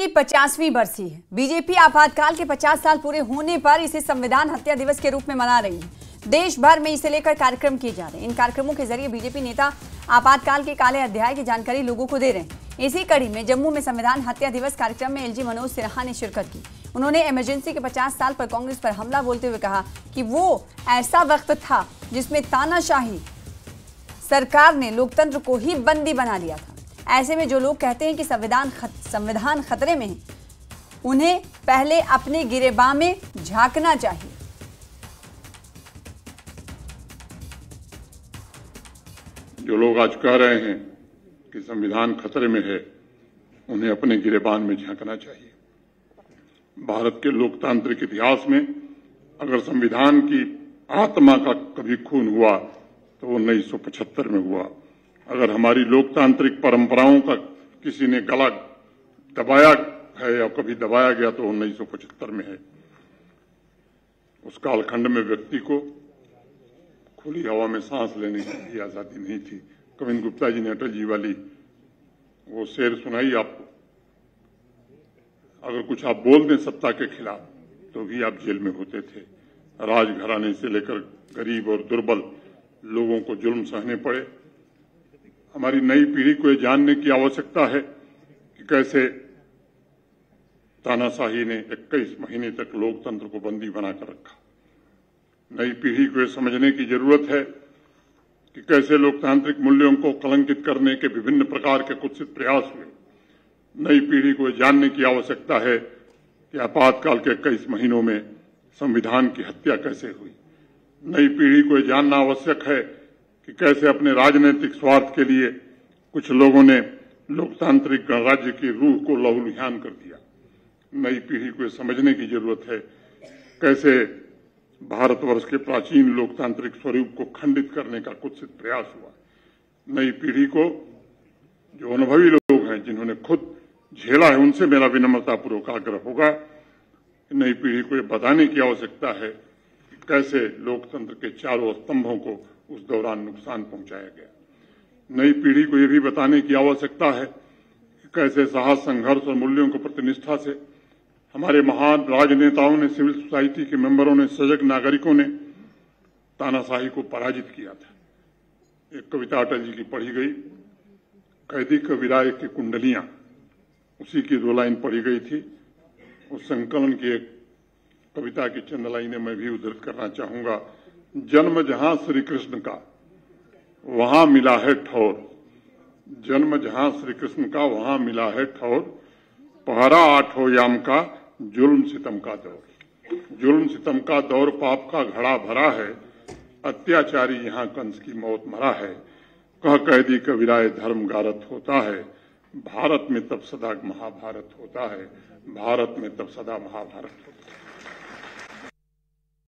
50वीं बरसी है। बीजेपी आपातकाल के 50 साल पूरे होने पर इसे संविधान हत्या दिवस के रूप में मना रही है। देश भर में इसे लेकर कार्यक्रम किए जा रहे हैं। इन कार्यक्रमों के जरिए बीजेपी नेता आपातकाल के काले अध्याय की जानकारी लोगों को दे रहे हैं। इसी कड़ी में जम्मू में संविधान हत्या दिवस कार्यक्रम में एलजी मनोज सिन्हा ने शिरकत की। उन्होंने इमरजेंसी के 50 साल पर कांग्रेस पर हमला बोलते हुए कहा कि वो ऐसा वक्त था जिसमें तानाशाही सरकार ने लोकतंत्र को ही बंदी बना लिया था। ऐसे में जो लोग कहते हैं कि संविधान खतरे में है, उन्हें पहले अपने गिरेबां में झांकना चाहिए। जो लोग आज कह रहे हैं कि संविधान खतरे में है, उन्हें अपने गिरेबान में झांकना चाहिए। भारत के लोकतांत्रिक इतिहास में अगर संविधान की आत्मा का कभी खून हुआ तो 1975 में हुआ। अगर हमारी लोकतांत्रिक परंपराओं का किसी ने गला दबाया है या कभी दबाया गया तो 1975 में है। उस कालखंड में व्यक्ति को खुली हवा में सांस लेने की आजादी नहीं थी। कविंद गुप्ता जी ने अटल जी वाली वो शेर सुनाई आपको। अगर कुछ आप बोल दें सत्ता के खिलाफ तो भी आप जेल में होते थे। राजघराने से लेकर गरीब और दुर्बल लोगों को जुल्म सहने पड़े। हमारी नई पीढ़ी को यह जानने की आवश्यकता है कि कैसे तानाशाही ने 21 महीने तक लोकतंत्र को बंदी बनाकर रखा। नई पीढ़ी को यह समझने की जरूरत है कि कैसे लोकतांत्रिक मूल्यों को कलंकित करने के विभिन्न प्रकार के कुत्सित प्रयास हुए। नई पीढ़ी को यह जानने की आवश्यकता है कि आपातकाल के 21 महीनों में संविधान की हत्या कैसे हुई। नई पीढ़ी को यह जानना आवश्यक है कि कैसे अपने राजनीतिक स्वार्थ के लिए कुछ लोगों ने लोकतांत्रिक गणराज्य की रूह को लहूलुहान कर दिया। नई पीढ़ी को यह समझने की जरूरत है कैसे भारतवर्ष के प्राचीन लोकतांत्रिक स्वरूप को खंडित करने का कुत्सित प्रयास हुआ। नई पीढ़ी को, जो अनुभवी लोग हैं, जिन्होंने खुद झेला है, उनसे मेरा विनम्रतापूर्वक आग्रह होगा कि नई पीढ़ी को यह बताने की आवश्यकता है कि कैसे लोकतंत्र के चारों स्तंभों को उस दौरान नुकसान पहुंचाया गया। नई पीढ़ी को यह भी बताने की आवश्यकता है कि कैसे साहस, संघर्ष और मूल्यों को प्रतिनिष्ठा से हमारे महान राजनेताओं ने, सिविल सोसाइटी के मेंबरों ने, सजग नागरिकों ने तानाशाही को पराजित किया था। एक कविता अटल जी की पढ़ी गई, कैदी कबीराए की कुंडलियां, उसी की 2 लाइन पढ़ी गई थी। उस संकलन की एक कविता की चंद लाइनें मैं भी उद्धृत करना चाहूंगा। जन्म जहां श्री कृष्ण का वहां मिला है ठौर, जन्म जहां श्री कृष्ण का वहां मिला है ठौर, पहरा 8 याम का जुल्म सितम का दौर। जुल्म सितम का दौर पाप का घड़ा भरा है, अत्याचारी यहाँ कंस की मौत मरा है। कह कैदी कबीराए धर्म गारत होता है, भारत में तब सदा महाभारत होता है, भारत में तब सदा महाभारत होता है।